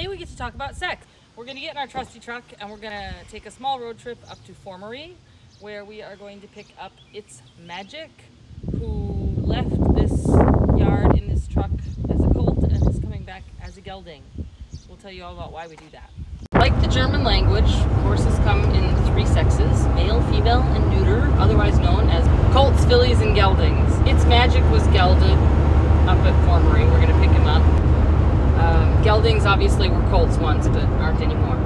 Today we get to talk about sex. We're going to get in our trusty truck and we're going to take a small road trip up to Formery, where we are going to pick up It's Magic, who left this yard in this truck as a colt and is coming back as a gelding. We'll tell you all about why we do that. Like the German language, horses come in 3 sexes, male, female, and neuter, otherwise known as colts, fillies, and geldings. It's Magic was gelded up at Formery. We're going to pick him up. Geldings obviously were colts once, but aren't anymore.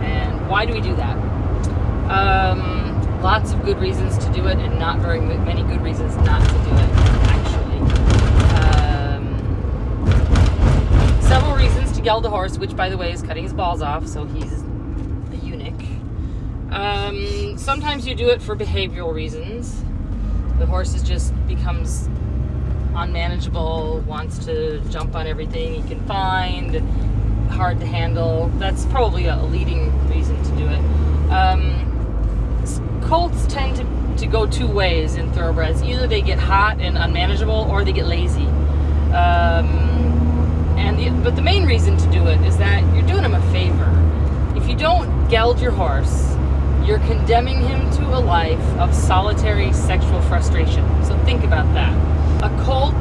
And why do we do that? Lots of good reasons to do it, and not very many good reasons not to do it, actually. Several reasons to geld a horse, which, by the way, is cutting his balls off, so he's a eunuch. Sometimes you do it for behavioral reasons. The horse just becomes unmanageable, wants to jump on everything he can find, hard to handle. That's probably a leading reason to do it. Colts tend to go 2 ways in thoroughbreds. Either they get hot and unmanageable, or they get lazy. But the main reason to do it is that you're doing him a favor. If you don't geld your horse, you're condemning him to a life of solitary sexual frustration. So think about that. A colt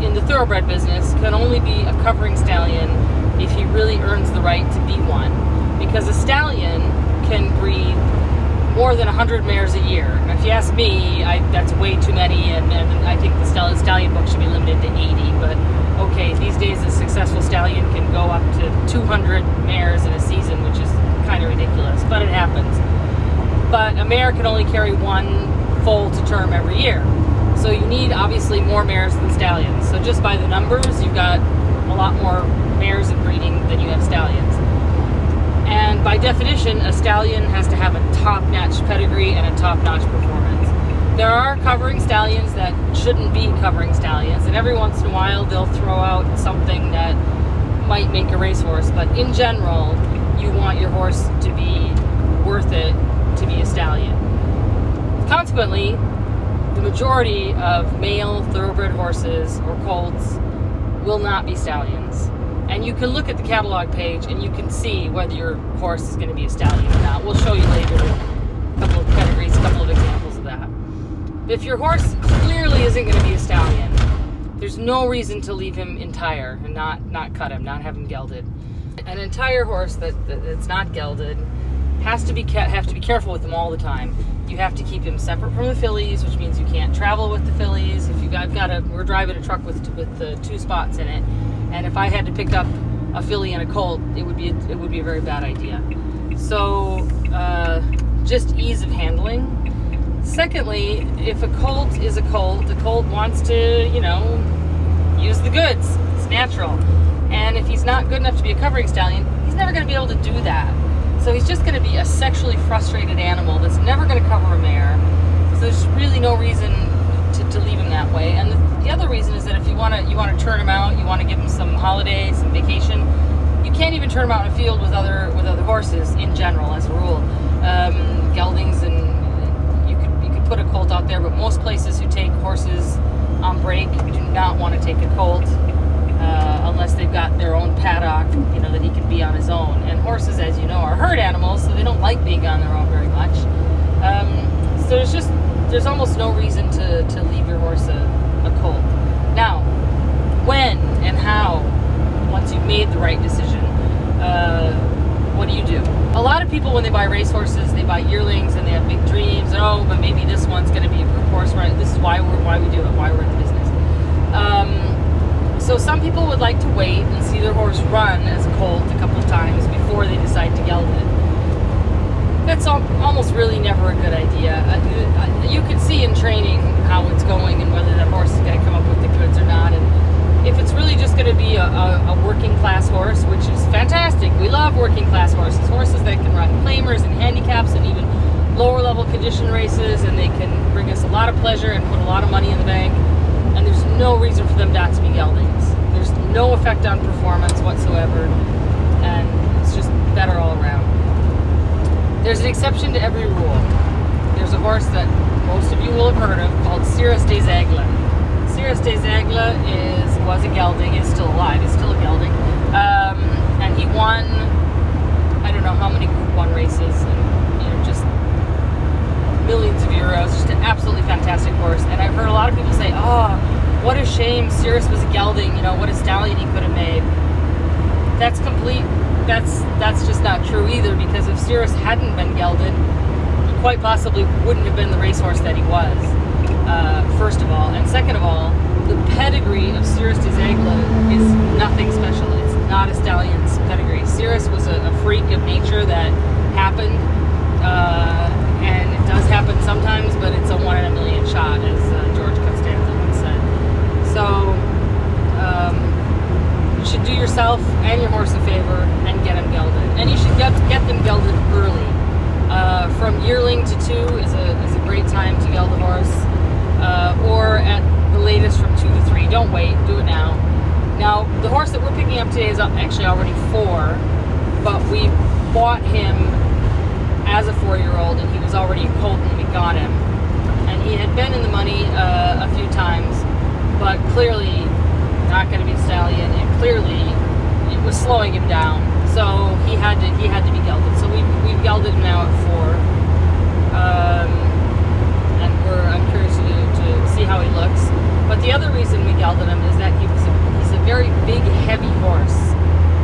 in the thoroughbred business can only be a covering stallion if he really earns the right to be one, because a stallion can breed more than 100 mares a year. Now, if you ask me, that's way too many, and I think the stallion book should be limited to 80, but okay, these days a successful stallion can go up to 200 mares in a season, which is kind of ridiculous, but it happens. But a mare can only carry 1 foal to term every year. So you need obviously more mares than stallions. So just by the numbers, you've got a lot more mares in breeding than you have stallions. And by definition, a stallion has to have a top-notch pedigree and a top-notch performance. There are covering stallions that shouldn't be covering stallions, and every once in a while they'll throw out something that might make a racehorse. But in general, you want your horse to be worth it to be a stallion. Consequently, the majority of male thoroughbred horses or colts will not be stallions. And you can look at the catalog page and you can see whether your horse is going to be a stallion or not. We'll show you later a couple of pedigrees, a couple of examples of that. But if your horse clearly isn't going to be a stallion, there's no reason to leave him entire and not cut him, not have him gelded. An entire horse that's not gelded have to be careful with him all the time. You have to keep him separate from the fillies, which means you can't travel with the fillies. If we're driving a truck with 2 spots in it, and if I had to pick up a filly and a colt, it would be a very bad idea. So just ease of handling. Secondly, if a colt is a colt, the colt wants to, use the goods. It's natural. And if he's not good enough to be a covering stallion, he's never going to be able to do that. So he's just going to be a sexually frustrated animal that's never going to cover a mare. So there's really no reason to leave him that way. And the other reason is that if you want to turn him out, you want to give him some holiday, some vacation, you can't even turn him out in a field with other horses in general, as a rule. Geldings, and you could put a colt out there, but most places who take horses on break do not want to take a colt. Unless they've got their own paddock, that he can be on his own. And horses, as you know, are herd animals, so they don't like being on their own very much. So there's almost no reason to leave your horse a colt. Now, when and how, once you've made the right decision, what do you do? A lot of people, when they buy racehorses, they buy yearlings and they have big dreams. Oh, but maybe this one's going to be a group horse, right? This is why we do it, why we're in the business. So some people would like to wait and see their horse run as a colt a couple of times before they decide to geld it. That's almost really never a good idea. You can see in training how it's going and whether that horse is going to come up with the goods or not. And if it's really just going to be a working class horse, which is fantastic, we love working class horses that can run claimers and handicaps and even lower level condition races, and they can bring us a lot of pleasure and put a lot of money in the bank. And there's no reason for them not to be geldings. There's no effect on performance whatsoever, and it's just better all around. There's an exception to every rule. There's a horse that most of you will have heard of called Cirrus des Aigles. Cirrus des Aigles was a gelding, is still alive, is still a gelding, won, I don't know how many Group 1 races, and, you know, just millions of euros. Just an absolutely fantastic horse. And I've heard a lot of people say, oh, what a shame Cirrus was a gelding, you know, what a stallion he could have made. That's just not true either, because if Cirrus hadn't been gelded, he quite possibly wouldn't have been the racehorse that he was, first of all. And second of all, the pedigree of Cirrus des Aigles is nothing special. It's not a stallion's pedigree. Cirrus was a freak of nature that happened, and it does happen sometimes, but it's a 1 in a million shot, as George Costanza once said. So, you should do yourself and your horse a favor and get him gelded. And you should get them gelded early. From yearling to 2 is a great time to geld a horse, or at the latest from 2 to 3. Don't wait, do it now. Now, the horse that we're picking up today is actually already 4, but we bought him as a 4-year-old, and he was already a colt when we got him. And he had been in the money a few times, but clearly not going to be a stallion, and clearly it was slowing him down. So he had to be gelded. So we've gelded him now at 4, and I'm curious to see how he looks. But the other reason we gelded him is that he's a very big, heavy horse,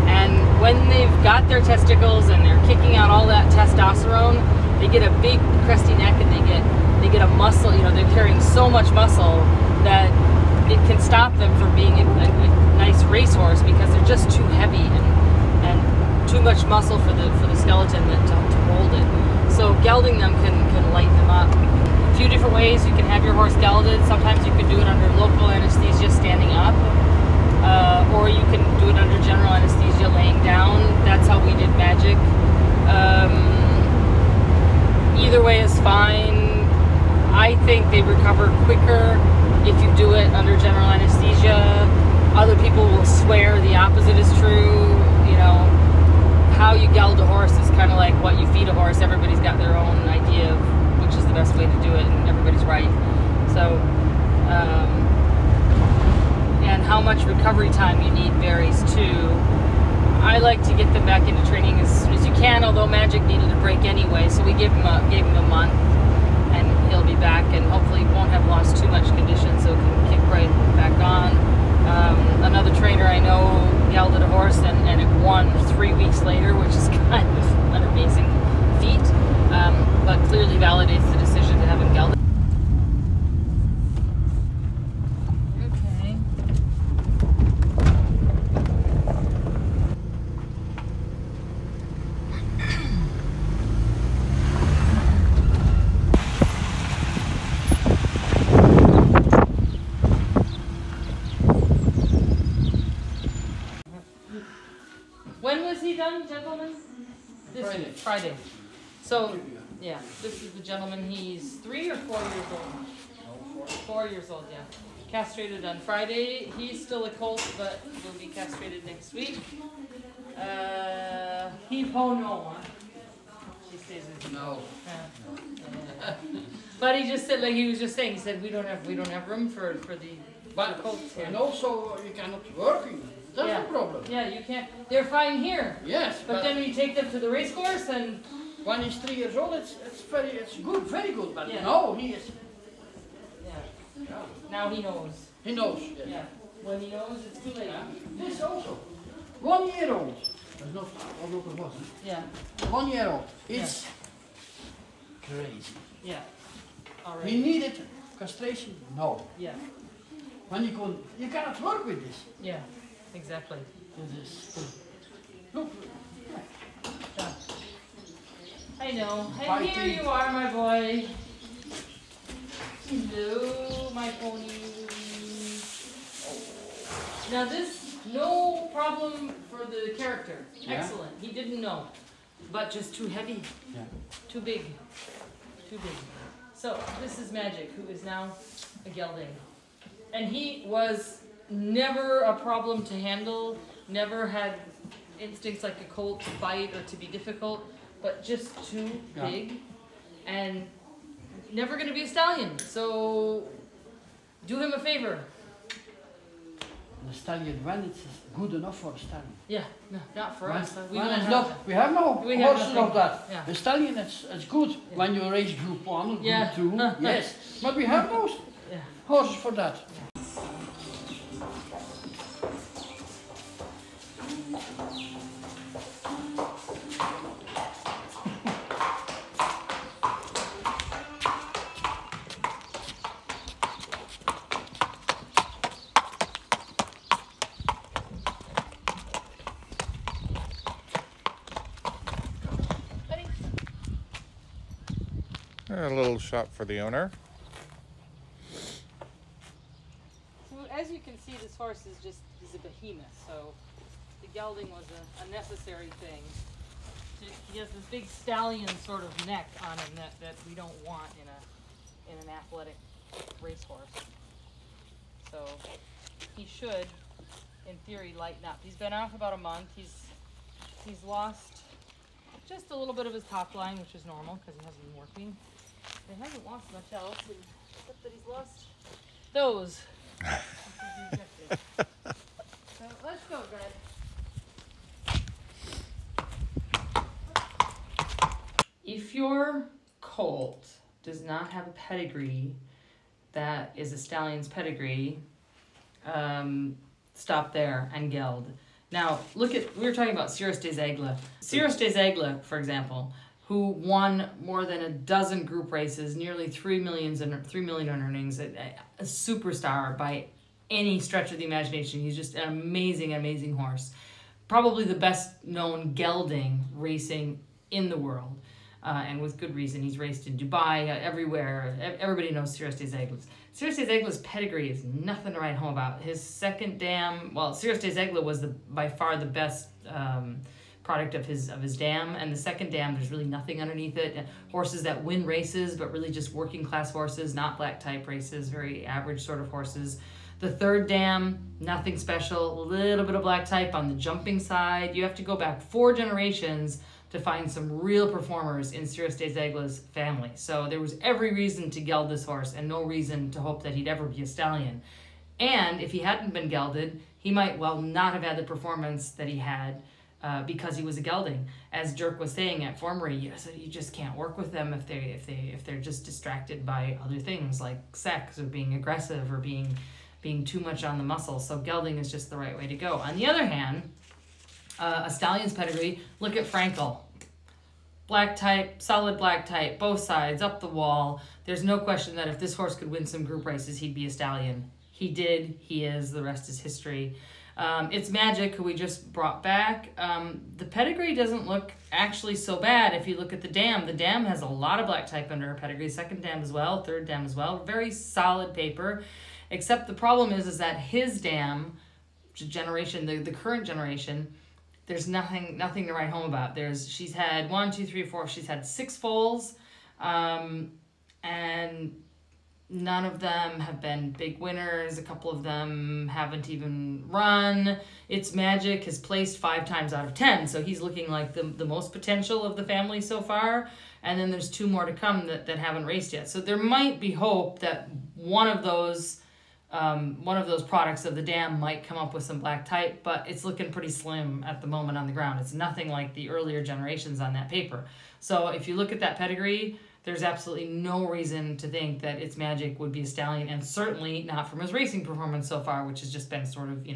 and when they've got their testicles and they're kicking out all that testosterone, they get a big cresty neck, and they get a muscle. You know, they're carrying so much muscle that it can stop them from being a nice racehorse, because they're just too heavy and too much muscle for the skeleton to hold it. So gelding them can lighten them up. A few different ways you can have your horse gelded. Sometimes you can do it under local anesthesia standing up, or you can do it under general anesthesia laying down. That's how we did Magic. Either way is fine. I think they recover quicker if you do it under general anesthesia. Other people will swear the opposite is true. You know, how you geld a horse is kind of like what you feed a horse. Everybody's got their own idea of which is the best way to do it, and everybody's right. So, and how much recovery time you need varies too. I like to get them back into training as soon as you can, although Magic needed a break anyway, so we gave him a month, and he'll be back, and hopefully won't have lost too much condition, so can kick right back on. Another trainer I know gelded a horse, and it won 3 weeks later, which is kind of an amazing feat, but clearly validates the decision to have him gelded. Okay. When was he done, gentlemen? This Friday. So, yeah, this is the gentleman. He's 3 or 4 years old? 4 years old, yeah. Castrated on Friday. He's still a colt, but will be castrated next week. No, huh? She stays with you. No. But he just said, like he was just saying, he said we don't have room for the colts here. And also you cannot working. That's the problem. Yeah, you can't. They're fine here. Yes. But then when you take them to the race course, and when he's 3 years old, it's good, very good. But yeah. now he is. Yeah. Now he knows. He knows. Yes. Yeah. When he knows, it's too late. This also. 1 year old. That's not what it was. Yeah. 1 year old. It's crazy. Yeah. All right. He needed castration. No. Yeah. When you cannot work with this. Yeah. Exactly. This is look. Yeah. I know. And here you are, my boy. Hello, my pony. Now this, no problem for the character. Yeah. Excellent. He didn't know. But just too heavy. Yeah. Too big. Too big. So, this is Magic, who is now a gelding. And he was never a problem to handle, never had instincts like a colt to bite or to be difficult, but just too big, and never going to be a stallion. So do him a favor. the stallion, when it's good enough for the stallion. Yeah, no, not for us. We have no horses of that. Yeah. The stallion, it's good when you raise group 1 or group 2, yes. But we have no horses for that. A little shot for the owner. So as you can see, this horse is he's a behemoth, so the gelding was a necessary thing. He has this big stallion sort of neck on him that we don't want in an athletic racehorse. So he should, in theory, lighten up. He's been off about a month. He's lost just a little bit of his top line, which is normal because he hasn't been working. He hasn't lost much else, except that he's lost those. So let's go, Greg. If your colt does not have a pedigree that is a stallion's pedigree, stop there and geld. Now, we were talking about Cirrus des Aigles. Cirrus des Aigles, for example, who won more than a dozen group races, nearly 3 million in earnings, a superstar by any stretch of the imagination. He's just an amazing, amazing horse. Probably the best known gelding racing in the world. And with good reason. He's raced in Dubai, everywhere. Everybody knows Cirrus des Aigles. Cirrus des Aigles' pedigree is nothing to write home about. His second dam, well, Cirrus des Aigles was by far the best product of his dam, and the second dam, there's really nothing underneath it. Horses that win races, but really just working class horses, not black type races, very average sort of horses. The third dam, nothing special, a little bit of black type on the jumping side. You have to go back 4 generations to find some real performers in Cirrus des Aigles' family. So there was every reason to geld this horse and no reason to hope that he'd ever be a stallion. And if he hadn't been gelded, he might well not have had the performance that he had because he was a gelding. As Dirk was saying at Formery, you just can't work with them if they're just distracted by other things like sex or being aggressive or being too much on the muscle. So gelding is just the right way to go. On the other hand, a stallion's pedigree, look at Frankel. Black type, solid black type, both sides, up the wall. There's no question that if this horse could win some group races, he'd be a stallion. He did, he is, the rest is history. It's Magic, who we just brought back. The pedigree doesn't look actually so bad if you look at the dam. The dam has a lot of black type under her pedigree, second dam as well, third dam as well. Very solid paper, except the problem is that his dam generation, the current generation, there's nothing to write home about. She's had 1, 2, 3, 4. She's had 6 foals, and none of them have been big winners. A couple of them haven't even run. It's Magic has placed 5 times out of 10, so he's looking like the most potential of the family so far. And then there's 2 more to come that haven't raced yet. So there might be hope that one of those products of the dam might come up with some black type, but it's looking pretty slim at the moment on the ground. It's nothing like the earlier generations on that paper. So if you look at that pedigree, there's absolutely no reason to think that It's Magic would be a stallion, and certainly not from his racing performance so far, which has just been sort of,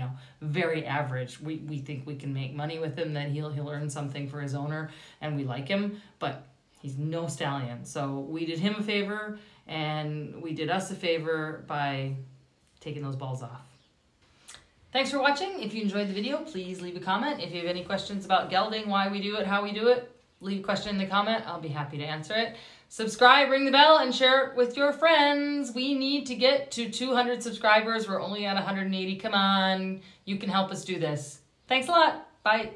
very average. We think we can make money with him, that he'll earn something for his owner, and we like him, but he's no stallion. So we did him a favor, and we did us a favor by taking those balls off. Thanks for watching. If you enjoyed the video, please leave a comment. If you have any questions about gelding, why we do it, how we do it, leave a question in the comment. I'll be happy to answer it. Subscribe, ring the bell, and share it with your friends. We need to get to 200 subscribers. We're only at 180. Come on. You can help us do this. Thanks a lot. Bye.